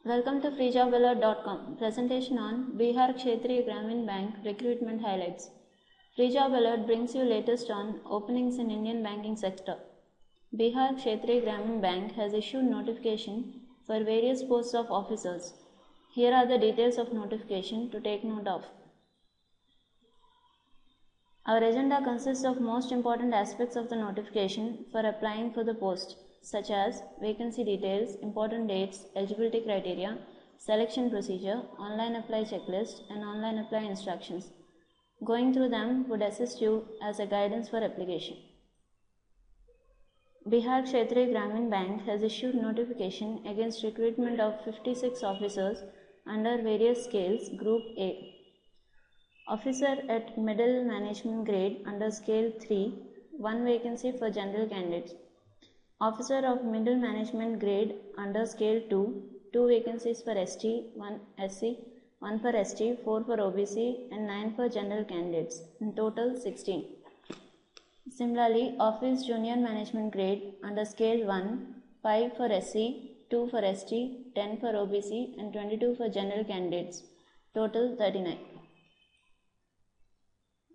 Welcome to freejobalert.com. Presentation on Bihar Kshetriya Gramin Bank Recruitment Highlights. Free Job Alert brings you latest on openings in Indian banking sector. Bihar Kshetriya Gramin Bank has issued notification for various posts of officers. Here are the details of notification to take note of. Our agenda consists of most important aspects of the notification for applying for the post, such as vacancy details, important dates, eligibility criteria, selection procedure, online apply checklist, and online apply instructions. Going through them would assist you as a guidance for application. Bihar Kshetriya Gramin Bank has issued notification against recruitment of 56 officers under various scales. Group A. Officer at middle management grade under scale 3, 1 vacancy for general candidates. Officer of middle management grade under scale 2, 2 vacancies for ST, 1 SC, 1 for ST, 4 for OBC and 9 for general candidates, in total 16. Similarly, office junior management grade under scale 1, 5 for SC, 2 for ST, 10 for OBC and 22 for general candidates, total 39.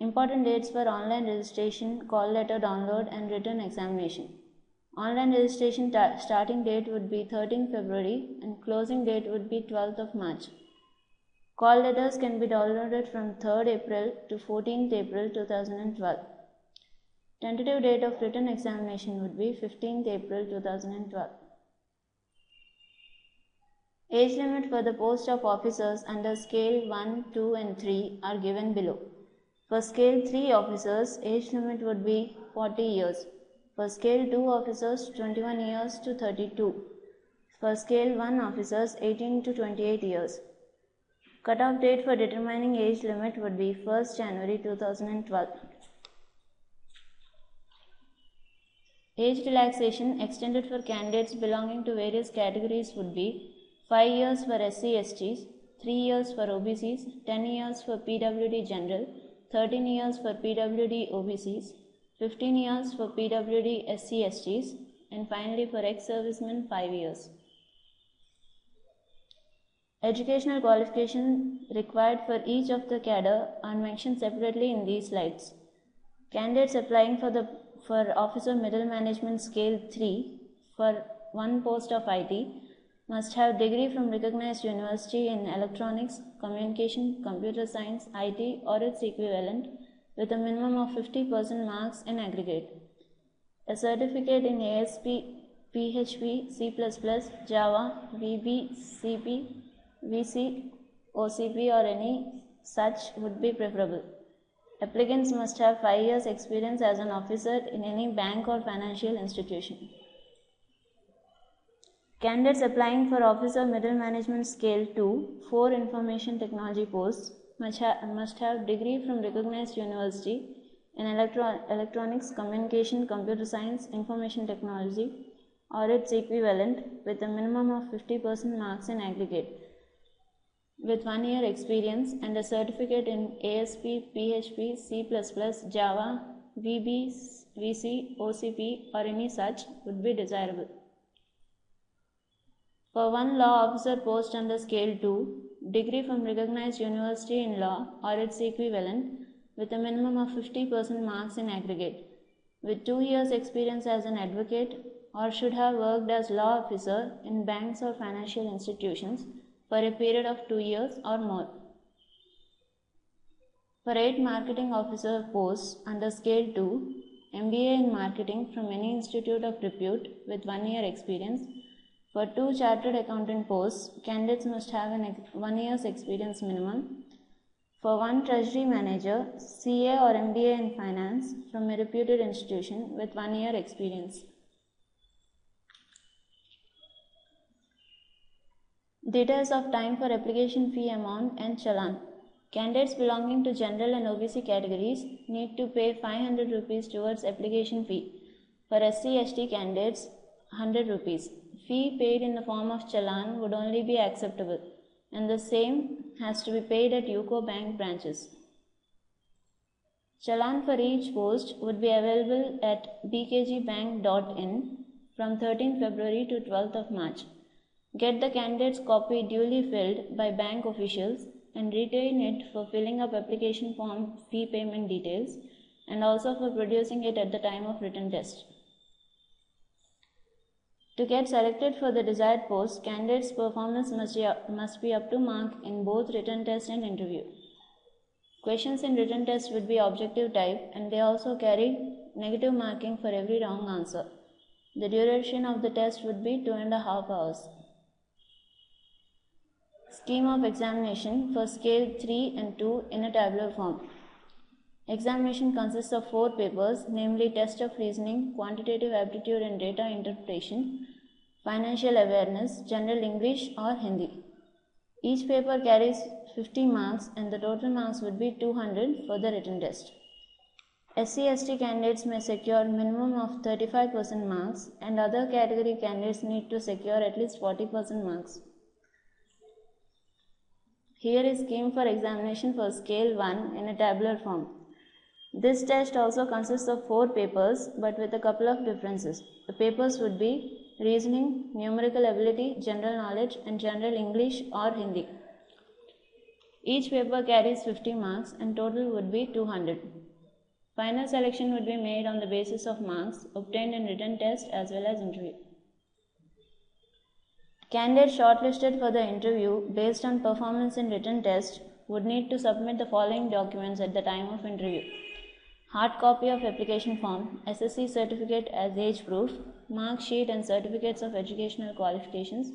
Important dates for online registration, call letter download and written examination. Online registration starting date would be 13 February and closing date would be 12th of March. Call letters can be downloaded from 3rd April to 14th April 2012. Tentative date of written examination would be 15th April 2012. Age limit for the post of officers under scale 1, 2 and 3 are given below. For scale 3 officers, age limit would be 40 years. For scale 2 officers, 21 years to 32. For scale 1 officers, 18 to 28 years. Cutoff date for determining age limit would be 1st January 2012. Age relaxation extended for candidates belonging to various categories would be 5 years for SC/STs, 3 years for OBCs, 10 years for PWD General, 13 years for PWD OBCs, 15 years for PWD SC/STs, and finally for ex-servicemen 5 years. Educational qualification required for each of the cadre are mentioned separately in these slides. Candidates applying for Officer Middle Management Scale 3 for one post of IT must have degree from recognized university in electronics, communication, computer science, IT or its equivalent with a minimum of 50% marks in aggregate. A certificate in ASP, PHP, C++, Java, VB, CP, VC, OCP or any such would be preferable. Applicants must have 5 years experience as an officer in any bank or financial institution. Candidates applying for Officer Middle Management Scale 2, 4 Information Technology posts must have degree from recognized university in electronics, communication, computer science, information technology or its equivalent with a minimum of 50% marks in aggregate, with 1 year experience and a certificate in ASP, PHP, C++, Java, VB, VC, OCP or any such would be desirable. For one law officer post under scale 2, degree from recognized university in law or its equivalent with a minimum of 50% marks in aggregate, with 2 years experience as an advocate or should have worked as law officer in banks or financial institutions for a period of 2 years or more. For 8 marketing officer posts under scale 2, MBA in marketing from any institute of repute with 1 year experience. For 2 chartered accountant posts, candidates must have 1 year's experience minimum. For 1 treasury manager, CA or MBA in finance from a reputed institution with 1 year experience. Details of time for application fee amount and challan. Candidates belonging to general and OBC categories need to pay 500 rupees towards application fee. For SC/ST candidates, 100 rupees. Fee paid in the form of challan would only be acceptable, and the same has to be paid at UCO Bank branches. Challan for each post would be available at bkgbank.in from 13 February to 12th of March. Get the candidate's copy duly filled by bank officials and retain it for filling up application form fee payment details and also for producing it at the time of written test. To get selected for the desired post, candidates' performance must be up to mark in both written test and interview. Questions in written test would be objective type and they also carry negative marking for every wrong answer. The duration of the test would be 2.5 hours. Scheme of examination for scale 3 and 2 in a tabular form. Examination consists of 4 papers, namely test of reasoning, quantitative aptitude and data interpretation, financial awareness, general English or Hindi. Each paper carries 50 marks and the total marks would be 200 for the written test. SC/ST candidates may secure minimum of 35% marks and other category candidates need to secure at least 40% marks. Here is scheme for examination for scale 1 in a tabular form. This test also consists of 4 papers but with a couple of differences. The papers would be reasoning, numerical ability, general knowledge and general English or Hindi. Each paper carries 50 marks and total would be 200. Final selection would be made on the basis of marks obtained in written test as well as interview. Candidates shortlisted for the interview based on performance in written test would need to submit the following documents at the time of interview: hard copy of application form, SSC certificate as age proof, mark sheet and certificates of educational qualifications,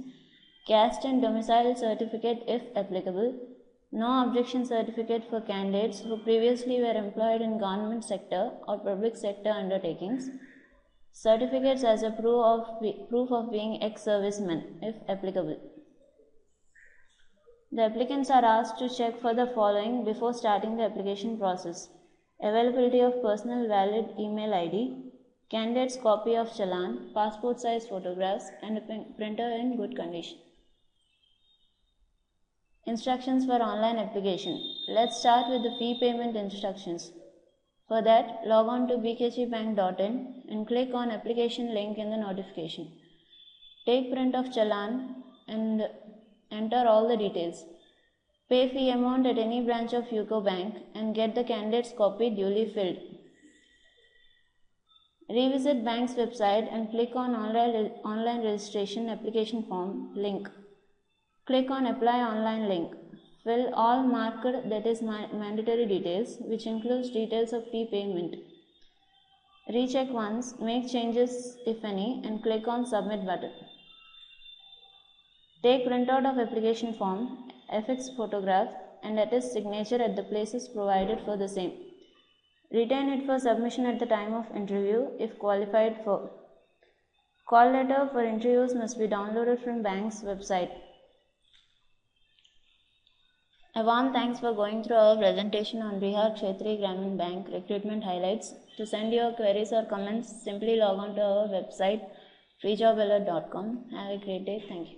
caste and domicile certificate if applicable, no objection certificate for candidates who previously were employed in government sector or public sector undertakings, certificates as a proof of being ex-servicemen if applicable. The applicants are asked to check for the following before starting the application process: availability of personal valid email ID, candidate's copy of challan, passport size photographs and a printer in good condition. Instructions for online application. Let's start with the fee payment instructions. For that, log on to bkgbank.in and click on application link in the notification. Take print of challan and enter all the details. Pay fee amount at any branch of UCO Bank and get the candidate's copy duly filled. Revisit bank's website and click on online registration application form link. Click on apply online link. Fill all marked, that is mandatory details, which includes details of fee payment. Recheck once, make changes if any and click on submit button. Take printout of application form, affix photograph and attest signature at the places provided for the same. Retain it for submission at the time of interview if qualified for. Call letter for interviews must be downloaded from bank's website. A warm thanks for going through our presentation on Bihar Kshetriya Gramin Bank recruitment highlights. To send your queries or comments, simply log on to our website freejobalert.com. Have a great day. Thank you.